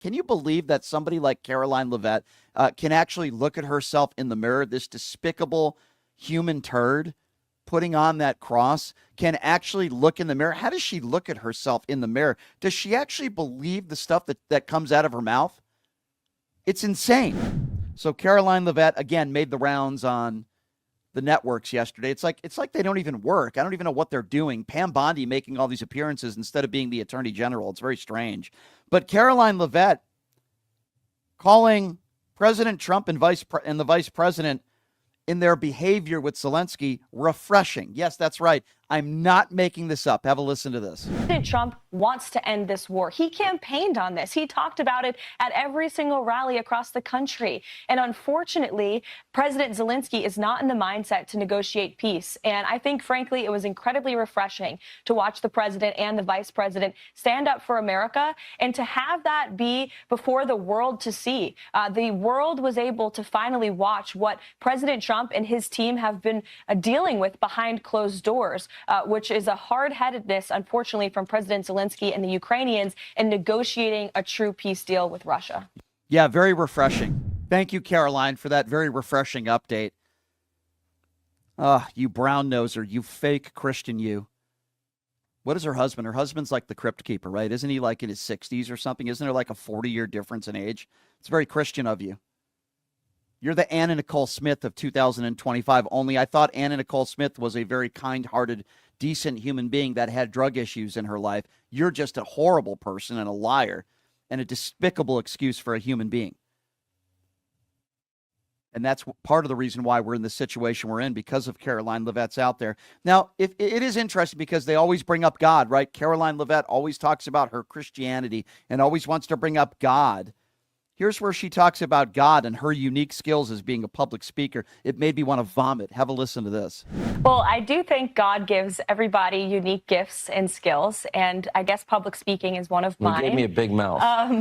Can you believe that somebody like Karoline Leavitt can actually look at herself in the mirror, this despicable human turd putting on that cross, can actually look in the mirror? How does she look at herself in the mirror? Does she actually believe the stuff that comes out of her mouth? It's insane. So Karoline Leavitt, again, made the rounds on the networks yesterday. It's like they don't even work. I don't even know what they're doing. Pam Bondi making all these appearances instead of being the attorney general. It's very strange. But Karoline Leavitt calling President Trump and the vice president in their behavior with Zelensky refreshing. Yes, that's right. I'm not making this up. Have a listen to this. President Trump wants to end this war. He campaigned on this. He talked about it at every single rally across the country. And unfortunately, President Zelensky is not in the mindset to negotiate peace. And I think, frankly, it was incredibly refreshing to watch the president and the vice president stand up for America and to have that be before the world to see. The world was able to finally watch what President Trump and his team have been dealing with behind closed doors. Which is a hard-headedness, unfortunately, from President Zelensky and the Ukrainians in negotiating a true peace deal with Russia. Yeah, very refreshing. Thank you, Karoline, for that very refreshing update. You brown noser, you fake Christian, you. What is her husband? Her husband's like the crypt keeper, right? Isn't he like in his 60s or something? Isn't there like a 40-year difference in age? It's very Christian of you. You're the Anna Nicole Smith of 2025, only I thought Anna Nicole Smith was a very kind-hearted, decent human being that had drug issues in her life. You're just a horrible person and a liar and a despicable excuse for a human being. And that's part of the reason why we're in the situation we're in, because of Karoline Leavitt's out there. Now, it is interesting because they always bring up God, right? Karoline Leavitt always talks about her Christianity and always wants to bring up God. Here's where she talks about God and her unique skills as being a public speaker. It made me want to vomit. Have a listen to this. Well, I do think God gives everybody unique gifts and skills, and I guess public speaking is one of mine. You gave me a big mouth.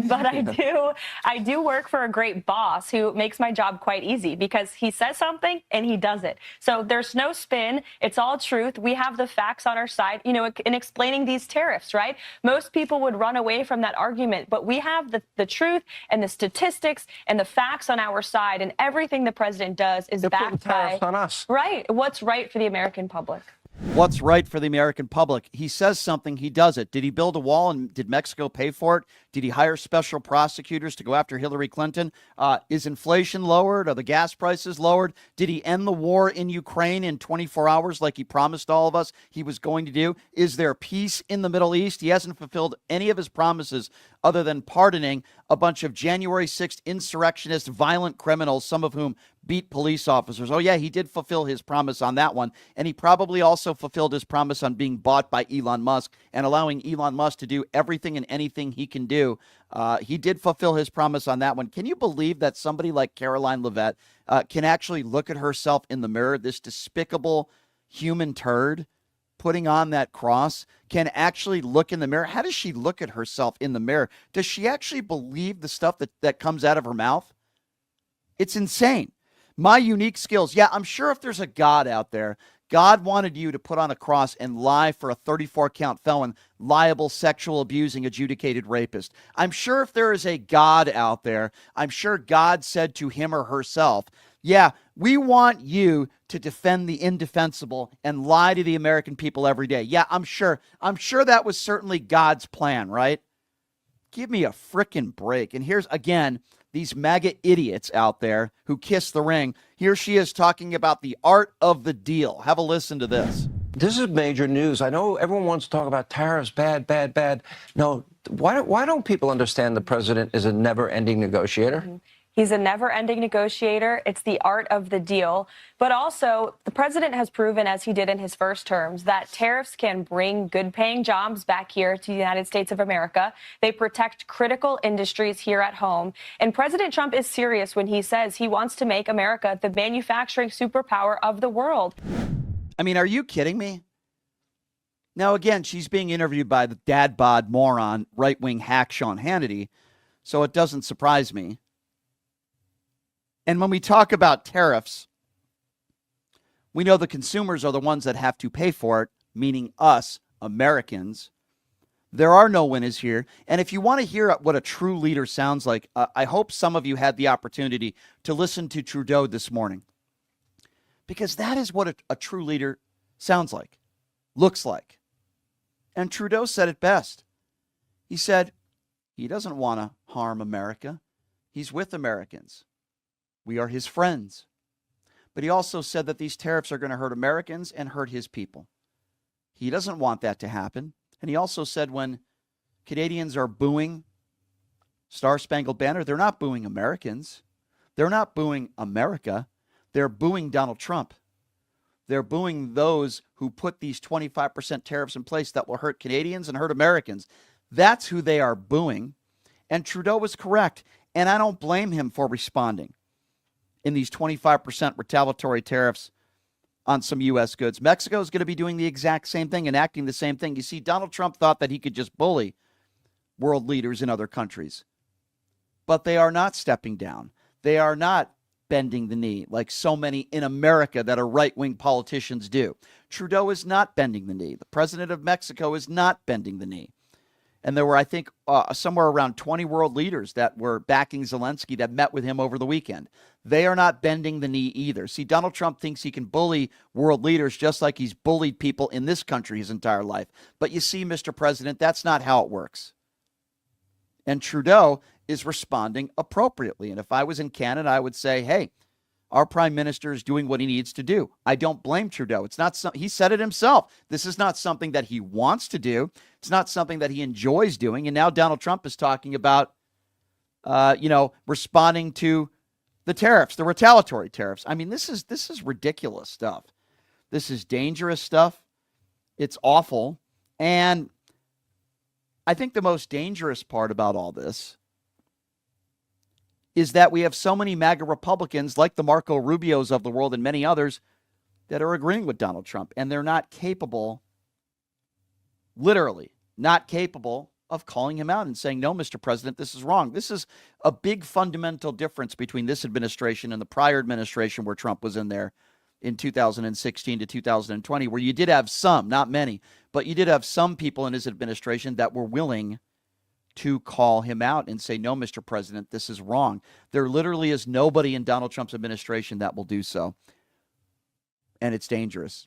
But I do work for a great boss who makes my job quite easy because he says something and he does it. So there's no spin. It's all truth. We have the facts on our side, you know, in explaining these tariffs, right? Most people would run away from that argument, but we have the truth and the statistics and the facts on our side, and everything the president does is backed by on us. Right. What's right for the American public. What's right for the American public? He says something, he does it. Did he build a wall and did Mexico pay for it? Did he hire special prosecutors to go after Hillary Clinton? Is inflation lowered? Are the gas prices lowered? Did he end the war in Ukraine in 24 hours like he promised all of us he was going to do? Is there peace in the Middle East? He hasn't fulfilled any of his promises other than pardoning a bunch of January 6th insurrectionist, violent criminals, some of whom beat police officers. Oh, yeah, he did fulfill his promise on that one. And he probably also fulfilled his promise on being bought by Elon Musk and allowing Elon Musk to do everything and anything he can do. He did fulfill his promise on that one. Can you believe that somebody like Karoline Leavitt can actually look at herself in the mirror, this despicable human turd putting on that cross, can actually look in the mirror? How does she look at herself in the mirror? Does she actually believe the stuff that comes out of her mouth? It's insane. My unique skills. Yeah, I'm sure if there's a God out there, God wanted you to put on a cross and lie for a 34-count felon, liable, sexual abusing, adjudicated rapist. I'm sure if there is a God out there, I'm sure God said to him or herself, yeah, we want you to defend the indefensible and lie to the American people every day. Yeah, I'm sure that was certainly God's plan, right? Give me a frickin' break. And here's, again, these MAGA idiots out there who kiss the ring. Here she is talking about the art of the deal. Have a listen to this. This is major news. I know everyone wants to talk about tariffs, bad, bad, bad. No, why don't people understand the president is a never-ending negotiator? Mm-hmm. He's a never-ending negotiator. It's the art of the deal. But also, the president has proven, as he did in his first terms, that tariffs can bring good-paying jobs back here to the United States of America. They protect critical industries here at home. And President Trump is serious when he says he wants to make America the manufacturing superpower of the world. I mean, are you kidding me? Now, again, she's being interviewed by the dad bod moron, right-wing hack Sean Hannity, so it doesn't surprise me. And when we talk about tariffs, we know the consumers are the ones that have to pay for it, meaning us, Americans. There are no winners here. And if you want to hear what a true leader sounds like, I hope some of you had the opportunity to listen to Trudeau this morning. Because that is what a true leader sounds like, looks like. And Trudeau said it best. He said he doesn't want to harm America. He's with Americans. We are his friends. But he also said that these tariffs are going to hurt Americans and hurt his people. He doesn't want that to happen. And he also said when Canadians are booing Star Spangled Banner, they're not booing Americans. They're not booing America. They're booing Donald Trump. They're booing those who put these 25% tariffs in place that will hurt Canadians and hurt Americans. That's who they are booing. And Trudeau was correct. And I don't blame him for responding in these 25% retaliatory tariffs on some U.S. goods. Mexico is going to be doing the exact same thing, enacting the same thing. You see, Donald Trump thought that he could just bully world leaders in other countries. But they are not stepping down. They are not bending the knee like so many in America that are right-wing politicians do. Trudeau is not bending the knee. The president of Mexico is not bending the knee. And there were, I think, somewhere around 20 world leaders that were backing Zelensky that met with him over the weekend. They are not bending the knee either. See, Donald Trump thinks he can bully world leaders just like he's bullied people in this country his entire life. But you see, Mr. President, that's not how it works. And Trudeau is responding appropriately. And if I was in Canada, I would say, hey, our prime minister is doing what he needs to do. I don't blame Trudeau. It's not he said it himself. This is not something that he wants to do. It's not something that he enjoys doing. And now Donald Trump is talking about, responding to the tariffs, the retaliatory tariffs. I mean, this is ridiculous stuff. This is dangerous stuff. It's awful. And I think the most dangerous part about all this is that we have so many MAGA Republicans like the Marco Rubios of the world and many others that are agreeing with Donald Trump, and they're not capable, literally not capable of calling him out and saying, no, Mr. President, this is wrong. This is a big fundamental difference between this administration and the prior administration where Trump was in there in 2016 to 2020, where you did have some, not many, but you did have some people in his administration that were willing to call him out and say, no, Mr. President, this is wrong. There literally is nobody in Donald Trump's administration that will do so. And it's dangerous.